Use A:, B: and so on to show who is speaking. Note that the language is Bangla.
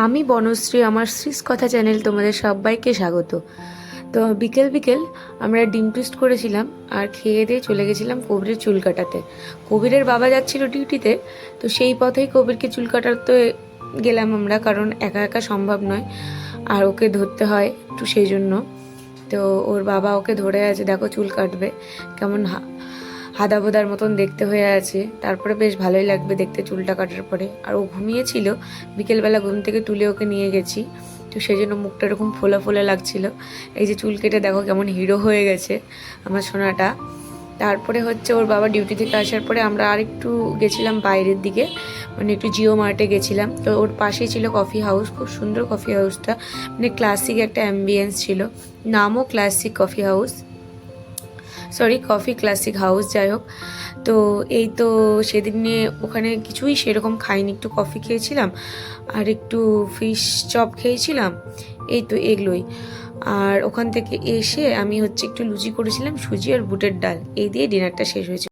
A: আমি বনশ্রী, আমার শ্রীস কথা চ্যানেল তোমাদের সবাইকে স্বাগত। তো বিকেল বিকেল আমরা ডিম টোস্ট করেছিলাম আর খেয়ে দিয়ে চলে গেছিলাম কবিরের চুল কাটাতে। কবিরের বাবা যাচ্ছিল ডিউটিতে, তো সেই পথেই কবিরকে চুল কাটাতে গেলাম আমরা, কারণ একা একা সম্ভব নয়, আর ওকে ধরতে হয় একটু সেই জন্য। তো ওর বাবা ওকে ধরে আছে, দেখো চুল কাটবে, কেমন হাদা বোদার মতন দেখতে হয়ে আছে। তারপরে বেশ ভালোই লাগবে দেখতে চুলটা কাটার পরে। আর ও ঘুমিয়েছিল, বিকেলবেলা ঘুম থেকে তুলে ওকে নিয়ে গেছি, তো সেই জন্য মুখটা এরকম ফোলা ফোলা লাগছিল। এই যে চুল কেটে দেখো কেমন হিরো হয়ে গেছে আমার সোনাটা। তারপরে হচ্ছে ওর বাবা ডিউটি থেকে আসার পরে আমরা আরেকটু গেছিলাম বাইরের দিকে, মানে একটু জিও মার্টে গেছিলাম। তো ওর পাশেই ছিল কফি হাউস, খুব সুন্দর কফি হাউসটা, মানে ক্লাসিক একটা অ্যাম্বিয়েন্স ছিল, নামও classic coffee house, sorry coffee classic house, যাই হোক। তো এই তো সেদিন নিয়ে ওখানে কিছুই সেরকম খাইনি, একটু কফি খেয়েছিলাম আর একটু ফিশ চপ খেয়েছিলাম, এই তো এগুলোই। আর ওখান থেকে এসে আমি হচ্ছে একটু লুচি করেছিলাম, সুজি আর বুটের ডাল, এই দিয়ে ডিনারটা শেষ হয়েছে।